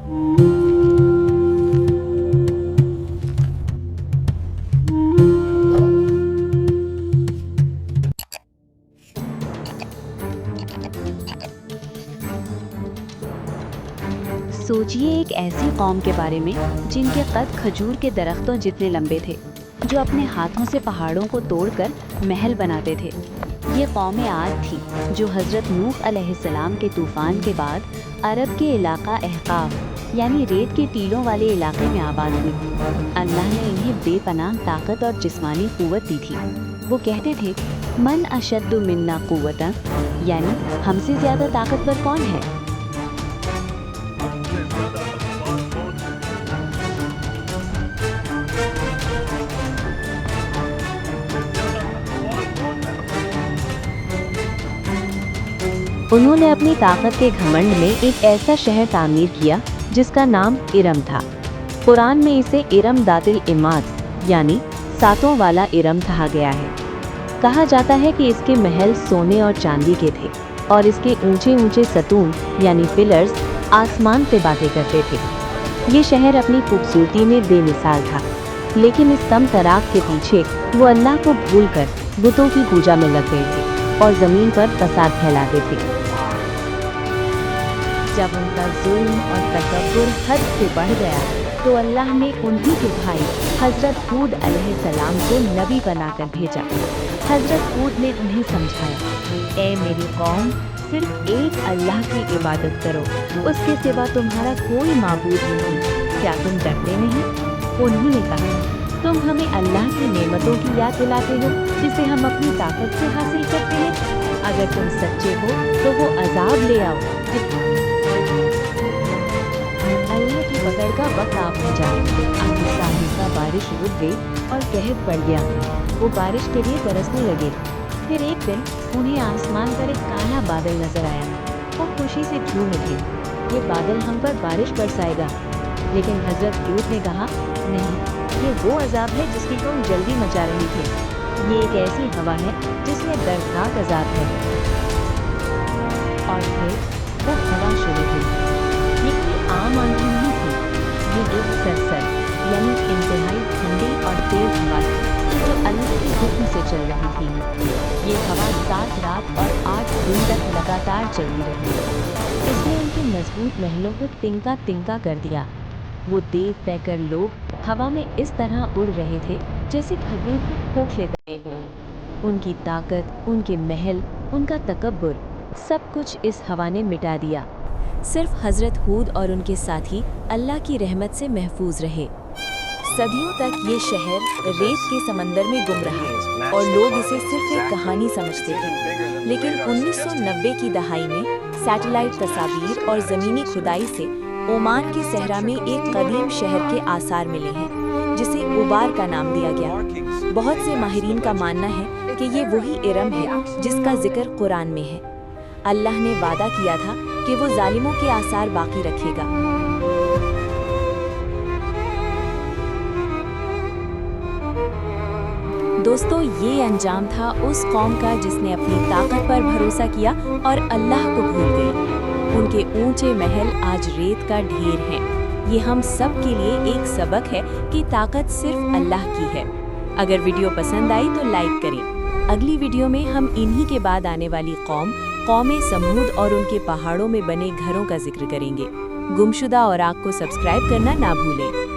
सोचिए एक ऐसी कौम के बारे में जिनके कद खजूर के दरख्तों जितने लंबे थे, जो अपने हाथों से पहाड़ों को तोड़कर महल बनाते थे। ये कौम आद थी जो हज़रत नूह अलैहिस्सलाम के तूफ़ान के बाद अरब के इलाका अहकाफ यानी रेत के टीलों वाले इलाके में आबाद हुई। अल्लाह ने इन्हें बेपनाह ताकत और जिस्मानी क़ुव्वत दी थी। वो कहते थे, मन अशद्दु मिन्ना क़ुव्वतन, यानी हमसे ज़्यादा ताकतवर कौन है। उन्होंने अपनी ताकत के घमंड में एक ऐसा शहर तामीर किया जिसका नाम इरम था। कुरान में इसे इरम दातिल इमाद यानी सातों वाला इरम कहा गया है। कहा जाता है कि इसके महल सोने और चांदी के थे और इसके ऊंचे ऊंचे सतून यानी पिलर्स आसमान से बातें करते थे। ये शहर अपनी खूबसूरती में बेमिसाल था, लेकिन इस तम तराक के पीछे वो अल्लाह को भूलकर बुतों की पूजा में लग गए थे और ज़मीन पर फसाद फैलाते थे। जब उनका जुल्म और तकब्बुर हद से बढ़ गया तो अल्लाह ने उन्हीं के भाई हज़रत हूद अलैहिस्सलाम को नबी बनाकर भेजा। हज़रत हूद ने उन्हें समझाया, ए मेरी कौम, सिर्फ एक अल्लाह की इबादत करो, उसके सिवा तुम्हारा कोई माबूद नहीं। क्या तुम डरते नहीं? उन्होंने कहा, तुम हमें अल्लाह की नेमतों की याद दिलाते हो जिसे हम अपनी ताकत से हासिल करते हैं। अगर तुम सच्चे हो तो वो अजाब ले आओ। अल्लाह की पकड़ का वक्त आ पहुंचा। आगे साहिबा बारिश रुक गई और कहर पड़ गया। वो बारिश के लिए तरसने लगे। फिर एक दिन उन्हें आसमान पर एक काला बादल नजर आया। वो खुशी से झूम उठे, ये बादल हम पर बारिश बरसाएगा। लेकिन हज़रत हूद ने कहा, नहीं, ये वो अजाब है जिसकी तुम जल्दी मचा रही थे। ये एक ऐसी हवा है जिसमें दर्दनाक अजाब है। और फिर वो हवा शुरू हुई। ये कोई आम आंधी नहीं थी, ये एक सरसर यानी इंतहाई ठंडी और तेज हवा थी जो अल्लाह के हुक्म से चल रही थी। ये हवा 7 रात और 8 दिन तक लगातार चलती रही। इसने उनके मजबूत महलों को तिनका तिनका कर दिया। वो देख पैकर लोग हवा में इस तरह उड़ रहे थे जैसे खजूर को खोखले गए हों। उनकी ताकत, उनके महल, उनका तकब्बुर, सब कुछ इस हवा ने मिटा दिया। सिर्फ हज़रत हूद और उनके साथी अल्लाह की रहमत से महफूज रहे। सदियों तक ये शहर रेत के समंदर में गुम रहा और लोग इसे सिर्फ एक कहानी समझते थे। लेकिन 1990 की दहाई में सैटेलाइट तस्वीर और ज़मीनी खुदाई से ओमान के सहरा में एक कदीम शहर के आसार मिले हैं, जिसे उबार का नाम दिया गया। बहुत से माहिरीन का मानना है कि ये वही इरम है जिसका जिक्र कुरान में है। अल्लाह ने वादा किया था कि वो जालिमों के आसार बाकी रखेगा। दोस्तों, ये अंजाम था उस कौम का जिसने अपनी ताकत पर भरोसा किया और अल्लाह को भूल गई। उनके ऊंचे महल आज रेत का ढेर हैं। ये हम सब के लिए एक सबक है कि ताकत सिर्फ अल्लाह की है। अगर वीडियो पसंद आई तो लाइक करें। अगली वीडियो में हम इन्हीं के बाद आने वाली कौम समूद और उनके पहाड़ों में बने घरों का जिक्र करेंगे। गुमशुदा और आग को सब्सक्राइब करना ना भूलें।